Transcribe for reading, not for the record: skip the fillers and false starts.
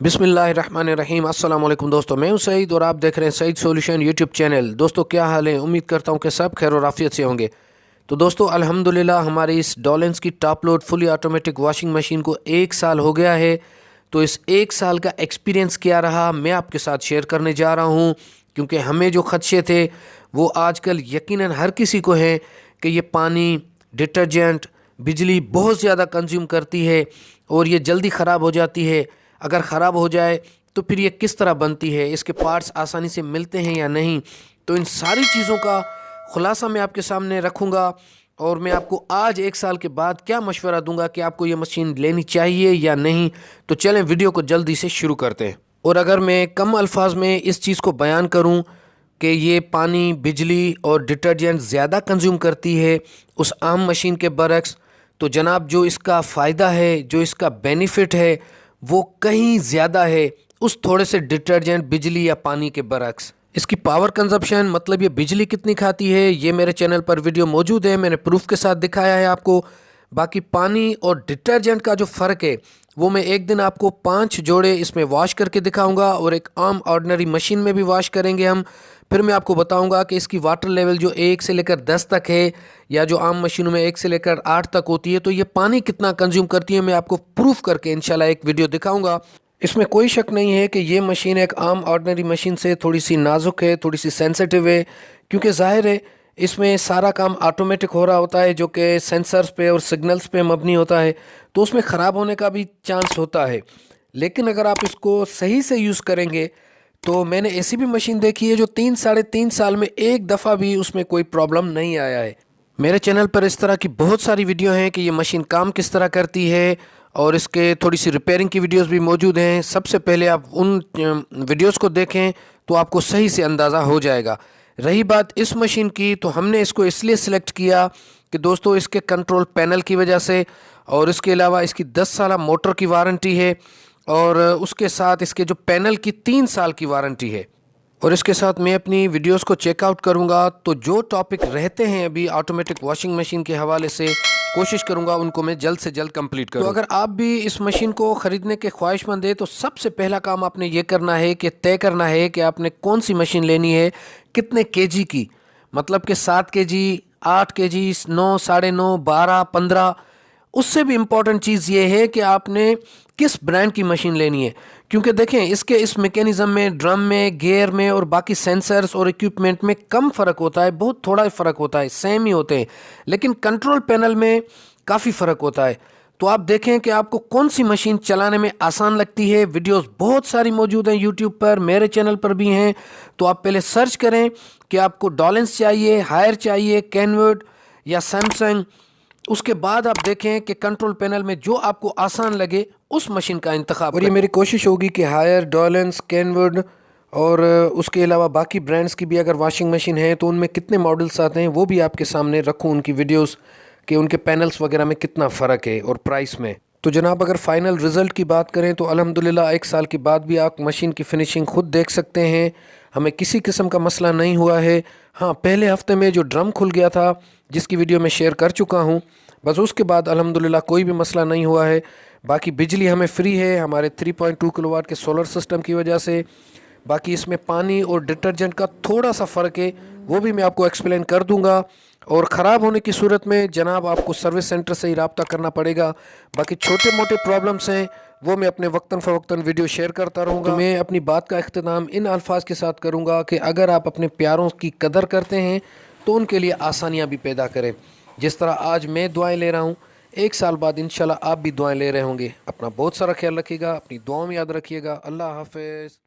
بسم اللہ الرحمن الرحیم۔ السلام علیکم دوستو، میں ہوں سعید اور آپ دیکھ رہے ہیں سعید سلیوشن یوٹیوب چینل۔ دوستو کیا حال ہے؟ امید کرتا ہوں کہ سب خیر و عافیت سے ہوں گے۔ تو دوستو الحمدللہ ہماری اس ڈولنس کی top load fully automatic washing machine کو 1 سال ہو گیا ہے۔ تو اس 1 سال کا ایکسپیرینس کیا رہا میں آپ کے ساتھ شیئر کرنے جا رہا ہوں، کیونکہ ہمیں جو خدشے تھے وہ آج کل یقیناً ہر کسی کو ہیں کہ یہ پانی، ڈٹرجنٹ، بجلی بہت زیادہ کنزیوم کرتی ہے اور یہ جلدی خراب ہو جاتی ہے۔ اگر خراب ہو جائے تو پھر یہ کس طرح بنتی ہے، اس کے پارٹس آسانی سے ملتے ہیں یا نہیں۔ تو ان ساری چیزوں کا خلاصہ میں آپ کے سامنے رکھوں گا، اور میں آپ کو آج 1 سال کے بعد کیا مشورہ دوں گا کہ آپ کو یہ مشین لینی چاہیے یا نہیں۔ تو چلیں ویڈیو کو جلدی سے شروع کرتے ہیں۔ اور اگر میں کم الفاظ میں اس چیز کو بیان کروں کہ یہ پانی، بجلی اور ڈٹرجنٹ زیادہ کنزیوم کرتی ہے اس عام مشین کے برعکس، تو جناب جو اس کا فائدہ ہے، جو اس کا بینیفٹ ہے، وہ کہیں زیادہ ہے اس تھوڑے سے ڈٹرجنٹ، بجلی یا پانی کے برعکس۔ اس کی پاور کنزپشن، مطلب یہ بجلی کتنی کھاتی ہے، یہ میرے چینل پر ویڈیو موجود ہے، میں نے پروف کے ساتھ دکھایا ہے آپ کو۔ باقی پانی اور ڈٹرجنٹ کا جو فرق ہے وہ میں ایک دن آپ کو 5 جوڑے اس میں واش کر کے دکھاؤں گا، اور ایک عام آرڈنری مشین میں بھی واش کریں گے ہم۔ پھر میں آپ کو بتاؤں گا کہ اس کی واٹر لیول جو 1 سے لے کر 10 تک ہے، یا جو عام مشینوں میں 1 سے لے کر 8 تک ہوتی ہے، تو یہ پانی کتنا کنزیوم کرتی ہے میں آپ کو پروف کر کے انشاءاللہ ایک ویڈیو دکھاؤں گا۔ اس میں کوئی شک نہیں ہے کہ یہ مشین ایک عام آرڈنری مشین سے تھوڑی سی نازک ہے، تھوڑی سی سینسیٹیو ہے، کیونکہ ظاہر ہے اس میں سارا کام آٹومیٹک ہو رہا ہوتا ہے، جو کہ سینسرز پہ اور سگنلز پہ مبنی ہوتا ہے، تو اس میں خراب ہونے کا بھی چانس ہوتا ہے۔ لیکن اگر آپ اس کو صحیح سے یوز کریں گے تو میں نے ایسی بھی مشین دیکھی ہے جو 3-3.5 سال میں ایک دفعہ بھی اس میں کوئی پرابلم نہیں آیا ہے۔ میرے چینل پر اس طرح کی بہت ساری ویڈیو ہیں کہ یہ مشین کام کس طرح کرتی ہے، اور اس کے تھوڑی سی ریپیئرنگ کی ویڈیوز بھی موجود ہیں۔ سب سے پہلے آپ ان ویڈیوز کو دیکھیں تو آپ کو صحیح سے اندازہ ہو جائے گا۔ رہی بات اس مشین کی، تو ہم نے اس کو اس لیے سلیکٹ کیا کہ دوستو اس کے کنٹرول پینل کی وجہ سے، اور اس کے علاوہ اس کی 10 سالہ موٹر کی وارنٹی ہے، اور اس کے ساتھ اس کے جو پینل کی 3 سال کی وارنٹی ہے۔ اور اس کے ساتھ میں اپنی ویڈیوز کو چیک آؤٹ کروں گا، تو جو ٹاپک رہتے ہیں ابھی آٹومیٹک واشنگ مشین کے حوالے سے کوشش کروں گا ان کو میں جلد سے جلد کمپلیٹ کروں۔ تو اگر آپ بھی اس مشین کو خریدنے کے خواہش مند ہیں تو سب سے پہلا کام آپ نے یہ کرنا ہے کہ طے کرنا ہے کہ آپ نے کون سی مشین لینی ہے، کتنے kg کی، مطلب کہ 7 kg، 8 kg، 9، 9.5، 12، 15۔ اس سے بھی امپورٹنٹ چیز یہ ہے کہ آپ نے کس برانڈ کی مشین لینی ہے، کیونکہ دیکھیں اس میکینزم میں، ڈرم میں، گیئر میں اور باقی سینسرز اور ایکوپمنٹ میں کم فرق ہوتا ہے، بہت تھوڑا فرق ہوتا ہے، سیم ہی ہوتے ہیں، لیکن کنٹرول پینل میں کافی فرق ہوتا ہے۔ تو آپ دیکھیں کہ آپ کو کون سی مشین چلانے میں آسان لگتی ہے۔ ویڈیوز بہت ساری موجود ہیں یوٹیوب پر، میرے چینل پر بھی ہیں، تو آپ پہلے سرچ کریں کہ آپ کو ڈولنس چاہیے، ہائر چاہیے، کینورڈ یا سیمسنگ۔ اس کے بعد آپ دیکھیں کہ کنٹرول پینل میں جو آپ کو آسان لگے اس مشین کا انتخاب کریں۔ اور یہ میری کوشش ہوگی کہ ہائر، ڈولنس، کینورڈ اور اس کے علاوہ باقی برانڈز کی بھی اگر واشنگ مشین ہے تو ان میں کتنے ماڈلز آتے ہیں وہ بھی آپ کے سامنے رکھوں، ان کی ویڈیوز کہ ان کے پینلز وغیرہ میں کتنا فرق ہے اور پرائس میں۔ تو جناب اگر فائنل رزلٹ کی بات کریں تو الحمدللہ 1 سال کے بعد بھی آپ مشین کی فنیشنگ خود دیکھ سکتے ہیں، ہمیں کسی قسم کا مسئلہ نہیں ہوا ہے۔ ہاں، پہلے ہفتے میں جو ڈرم کھل گیا تھا جس کی ویڈیو میں شیئر کر چکا ہوں، بس اس کے بعد الحمدللہ کوئی بھی مسئلہ نہیں ہوا ہے۔ باقی بجلی ہمیں فری ہے ہمارے 3.2 کلو واٹ کے سولر سسٹم کی وجہ سے۔ باقی اس میں پانی اور ڈٹرجنٹ کا تھوڑا سا فرق ہے، وہ بھی میں آپ کو ایکسپلین کر دوں گا، اور خراب ہونے کی صورت میں جناب آپ کو سروس سینٹر سے ہی رابطہ کرنا پڑے گا۔ باقی چھوٹے موٹے پرابلمس ہیں وہ میں اپنے وقتاً فوقتاً ویڈیو شیئر کرتا رہوں گا۔ تو میں اپنی بات کا اختتام ان الفاظ کے ساتھ کروں گا کہ اگر آپ اپنے پیاروں کی قدر کرتے ہیں تو ان کے لیے آسانیاں بھی پیدا کریں، جس طرح آج میں دعائیں لے رہا ہوں، 1 سال بعد انشاءاللہ آپ بھی دعائیں لے رہے ہوں گے۔ اپنا بہت سارا خیال رکھیے گا، اپنی دعاؤں میں یاد رکھیے گا۔ اللہ حافظ۔